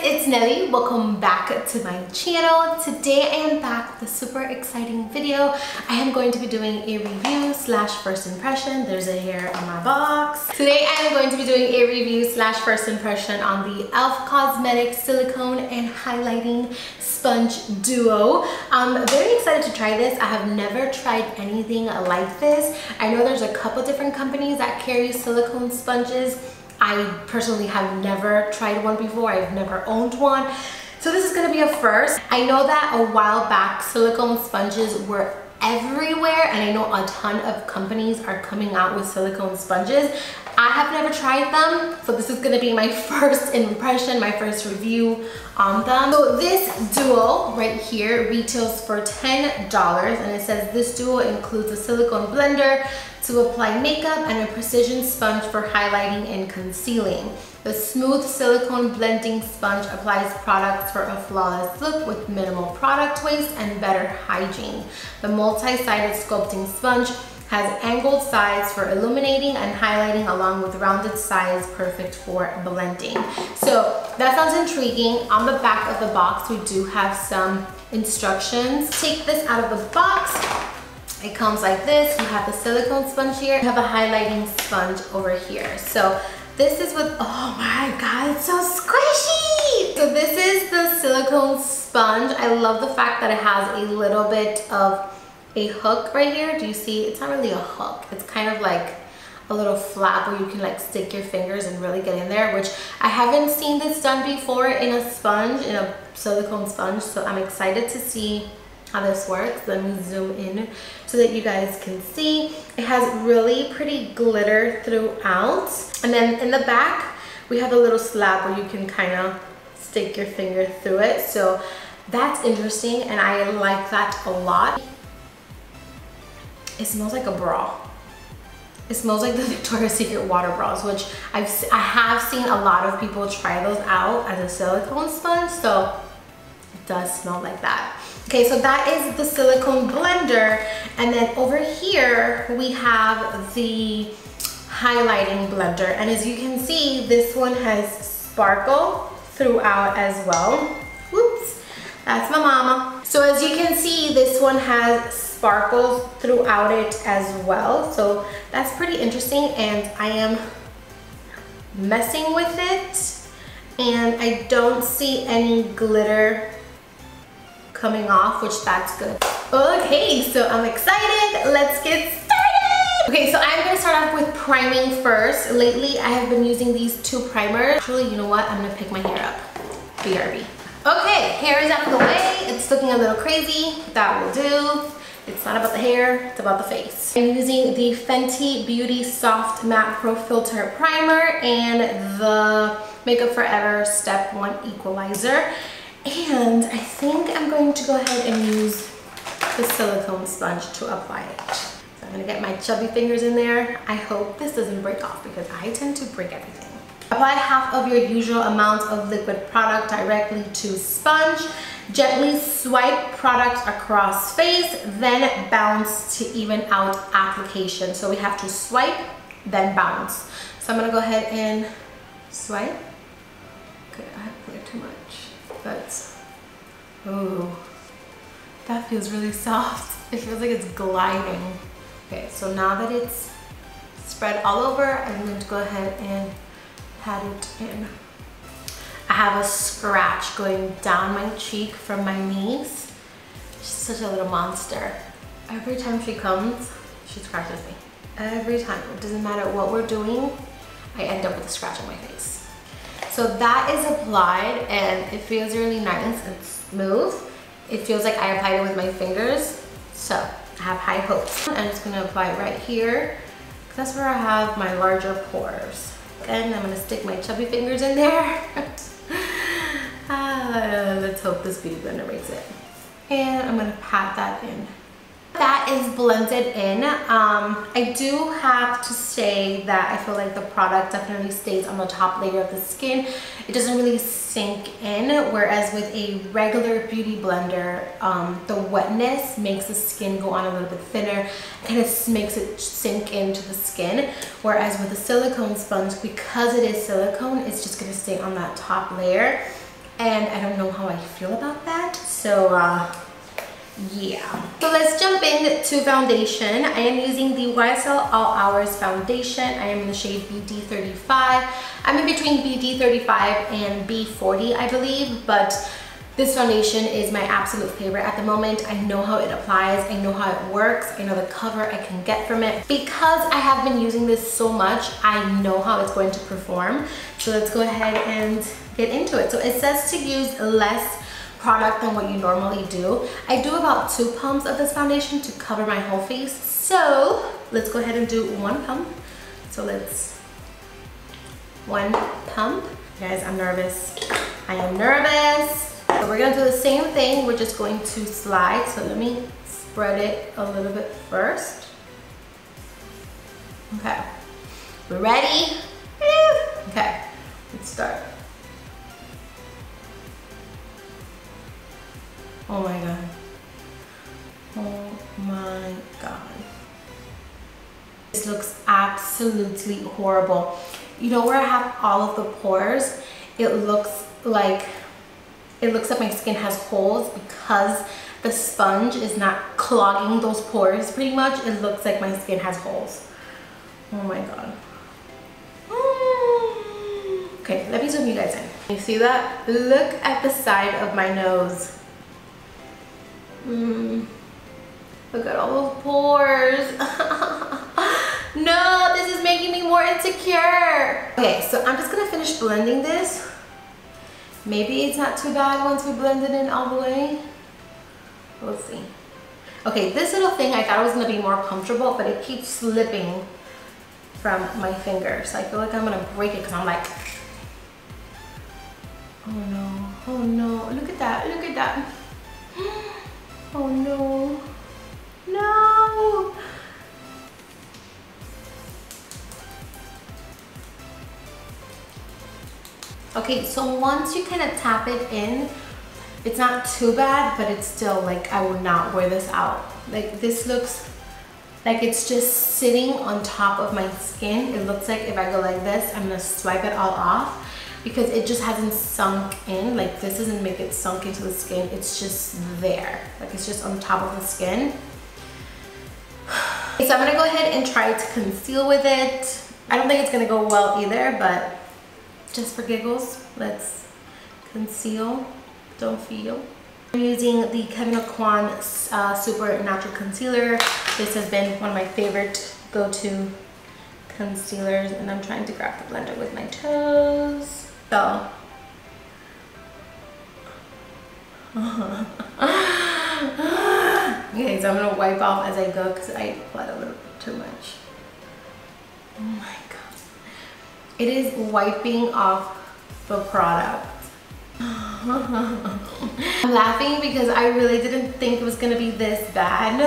it's Nelly. Welcome back to my channel. Today I am back with a super exciting video. I am going to be doing a review slash first impression. There's a hair on my box. Today I am going to be doing a review slash first impression on the e.l.f. Cosmetics Silicone and Highlighting Sponge Duo. I'm very excited to try this. I have never tried anything like this. I know there's a couple different companies that carry silicone sponges. I personally have never tried one before. I've never owned one. So this is gonna be a first. I know that a while back silicone sponges were everywhere, and I know a ton of companies are coming out with silicone sponges. I have never tried them, so this is gonna be my first impression, my first review on them. So this duo right here retails for $10, and it says this duo includes a silicone blender to apply makeup and a precision sponge for highlighting and concealing. The smooth silicone blending sponge applies products for a flawless look with minimal product waste and better hygiene. The multi-sided sculpting sponge has angled sides for illuminating and highlighting, along with rounded sides perfect for blending. So that sounds intriguing. On the back of the box we do have some instructions. Take this out of the box. It comes like this. You have the silicone sponge here. You have a highlighting sponge over here. So this is with, oh my god, it's so squishy! So this is the silicone sponge. I love the fact that it has a little bit of a hook right here. Do you see? It's not really a hook. It's kind of like a little flap where you can like stick your fingers and really get in there, which I haven't seen this done before in a sponge, in a silicone sponge. So I'm excited to see how this works. Let me zoom in so that you guys can see. It has really pretty glitter throughout, and then in the back we have a little slab where you can kind of stick your finger through it. So that's interesting, and I like that a lot. It smells like a bra. It smells like the Victoria's Secret water bras, which I have seen a lot of people try those out as a silicone sponge, so it does smell like that. Okay, so that is the silicone blender, and then over here we have the highlighting blender, and as you can see, this one has sparkle throughout as well. Whoops, that's my mama. So as you can see, this one has sparkles throughout it as well, so that's pretty interesting, and I am messing with it and I don't see any glitter coming off, which that's good. Okay, so I'm excited. Let's get started. Okay, so I'm gonna start off with priming first. Lately I have been using these two primers. Actually, you know what, I'm gonna pick my hair up. BRB. Okay, hair is out of the way. It's looking a little crazy. That will do. It's not about the hair, it's about the face. I'm using the Fenty Beauty Soft Matte Pro Filter Primer and the Makeup Forever Step 1 Equalizer. And I think I'm going to go ahead and use the silicone sponge to apply it. So I'm gonna get my chubby fingers in there. I hope this doesn't break off because I tend to break everything. Apply half of your usual amount of liquid product directly to sponge. Gently swipe product across face, then bounce to even out application. So we have to swipe, then bounce. So I'm gonna go ahead and swipe. Okay, I have cleared too much, but ooh, that feels really soft. It feels like it's gliding. Okay, so now that it's spread all over, I'm going to go ahead and pat it in. I have a scratch going down my cheek from my niece. She's such a little monster. Every time she comes, she scratches me. Every time. It doesn't matter what we're doing, I end up with a scratch on my face. So that is applied, and it feels really nice and smooth. It feels like I applied it with my fingers, so I have high hopes. I'm just gonna apply it right here, because that's where I have my larger pores. And I'm gonna stick my chubby fingers in there. Let's hope this beauty blender makes it. And I'm gonna pat that in. That is blended in. I do have to say that I feel like the product definitely stays on the top layer of the skin. It doesn't really sink in, whereas with a regular beauty blender, the wetness makes the skin go on a little bit thinner, kind of makes it sink into the skin. Whereas with a silicone sponge, because it is silicone, it's just gonna stay on that top layer. and I don't know how I feel about that. So yeah. So let's jump into foundation. I am using the YSL All Hours foundation. I am in the shade BD35. I'm in between BD35 and B40, I believe, but this foundation is my absolute favorite at the moment. I know how it applies, I know how it works, I know the cover I can get from it. Because I have been using this so much, I know how it's going to perform. So let's go ahead and get into it. So it says to use less product than what you normally do. I do about 2 pumps of this foundation to cover my whole face. So let's go ahead and do 1 pump. So let's 1 pump. Guys, I'm nervous. I am nervous. So we're gonna do the same thing. We're just going to slide. So let me spread it a little bit first. Okay, we're ready? Okay, let's start. Oh my God. Oh my God. This looks absolutely horrible. You know where I have all of the pores? It looks like my skin has holes because the sponge is not clogging those pores pretty much. It looks like my skin has holes. Oh my God. Okay, let me zoom you guys in. You see that? Look at the side of my nose. Look at all those pores. No, this is making me more insecure. Okay, so I'm just gonna finish blending this. Maybe it's not too bad once we blend it in all the way. We'll see. Okay, this little thing I thought was gonna be more comfortable, but it keeps slipping from my finger. So I feel like I'm gonna break it because I'm like, oh no, oh no, look at that, look at that. Oh no, no. Okay, so once you kind of tap it in, it's not too bad, but it's still like, I would not wear this out. Like this looks like it's just sitting on top of my skin. It looks like if I go like this, I'm gonna swipe it all off because it just hasn't sunk in. Like this doesn't make it sunk into the skin. It's just there. Like it's just on top of the skin. So I'm gonna go ahead and try to conceal with it. I don't think it's gonna go well either, but just for giggles, let's conceal, don't feel. I'm using the Kevyn Aucoin Super Natural Concealer. This has been one of my favorite go-to concealers, and I'm trying to grab the blender with my toes. So, okay, so I'm gonna wipe off as I go because I applied a little bit too much. Oh my God. It is wiping off the product. I'm laughing because I really didn't think it was gonna be this bad.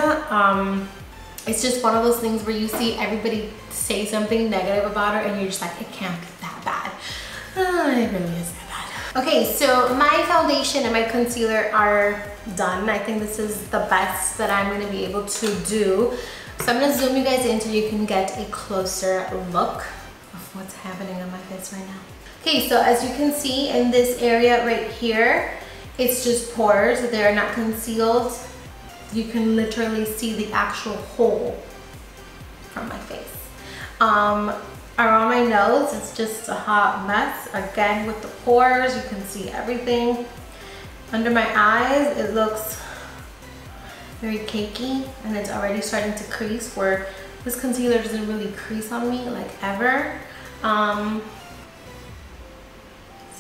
It's just one of those things where you see everybody say something negative about it and you're just like, it can't be that bad. It really is that bad. Okay, so my foundation and my concealer are done. I think this is the best that I'm gonna be able to do. So I'm gonna zoom you guys in so you can get a closer look of what's happening on my face right now. Okay, so as you can see in this area right here, it's just pores. They're not concealed. You can literally see the actual hole from my face. Around my nose, it's just a hot mess. Again, with the pores, you can see everything. Under my eyes, it looks very cakey and it's already starting to crease, where this concealer doesn't really crease on me like ever. So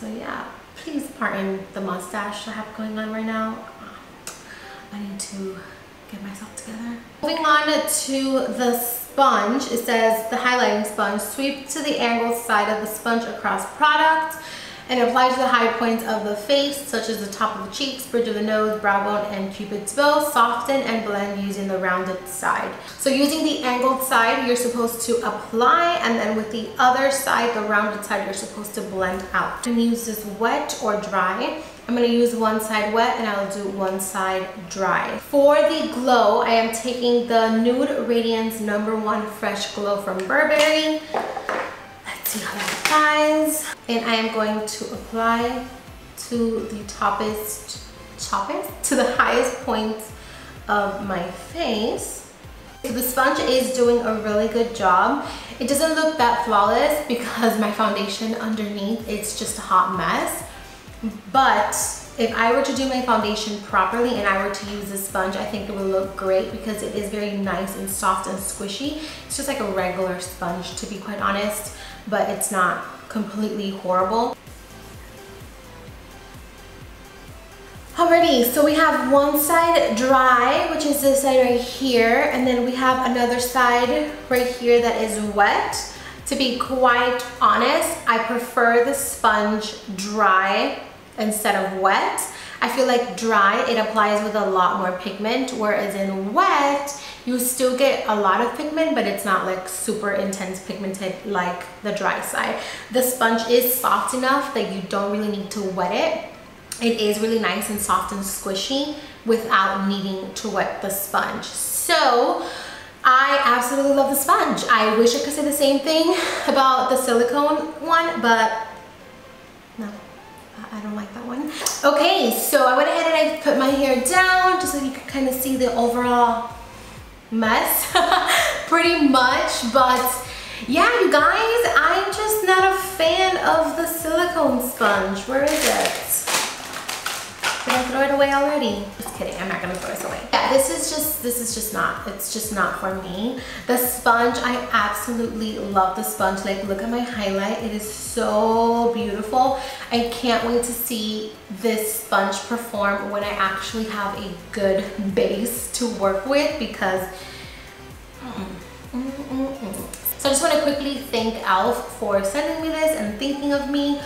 yeah, please pardon the mustache I have going on right now. I need to get myself together. Moving on to the sponge, it says the highlighting sponge. Sweep to the angled side of the sponge across product and apply to the high points of the face, such as the top of the cheeks, bridge of the nose, brow bone, and cupid's bow. Soften and blend using the rounded side. So using the angled side, you're supposed to apply, and then with the other side, the rounded side, you're supposed to blend out. You can use this wet or dry. I'm going to use one side wet and I'll do one side dry. For the glow, I am taking the Nude Radiance No. 1 Fresh Glow from Burberry. Let's see how that applies. And I am going to apply to the to the highest point of my face. So the sponge is doing a really good job. It doesn't look that flawless because my foundation underneath, it's just a hot mess. But if I were to do my foundation properly and I were to use this sponge, I think it would look great because it is very nice and soft and squishy. It's just like a regular sponge, to be quite honest, but it's not completely horrible. Alrighty, so we have one side dry, which is this side right here, and then we have another side right here that is wet. To be quite honest, I prefer the sponge dry instead of wet. I feel like dry, it applies with a lot more pigment, whereas in wet, you still get a lot of pigment, but it's not like super intense pigmented like the dry side. The sponge is soft enough that you don't really need to wet it. It is really nice and soft and squishy without needing to wet the sponge. So I absolutely love the sponge. I wish I could say the same thing about the silicone one, but no, I don't like that one. Okay, so I went ahead and I put my hair down just so you can kind of see the overall mess pretty much. But yeah, you guys, I'm just not a fan of the silicone sponge. Where is it? Did I throw it away already? Just kidding, I'm not gonna throw this away. Yeah, this is just not, it's just not for me. The sponge, I absolutely love the sponge. Like, look at my highlight, it is so beautiful. I can't wait to see this sponge perform when I actually have a good base to work with because So I just want to quickly thank e.l.f. for sending me this and thinking of me.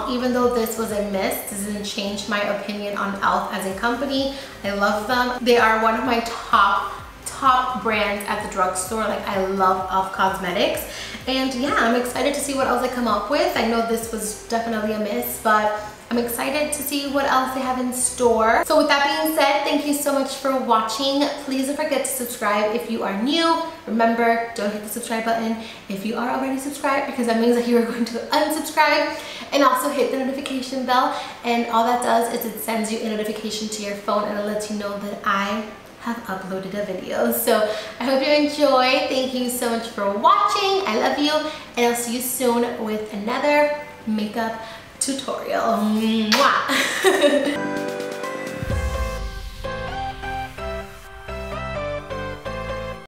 Even though this was a miss, this doesn't change my opinion on e.l.f. as a company. I love them. They are one of my top brands at the drugstore. Like, I love e.l.f. Cosmetics. And yeah, I'm excited to see what else I come up with. I know this was definitely a miss, but I'm excited to see what else they have in store. So with that being said, thank you so much for watching. Please don't forget to subscribe if you are new. Remember, don't hit the subscribe button if you are already subscribed, because that means that you are going to unsubscribe. And also hit the notification bell, and all that does is it sends you a notification to your phone and it lets you know that I have uploaded a video. So I hope you enjoy. Thank you so much for watching. I love you, and I'll see you soon with another makeup tutorial. Mwah.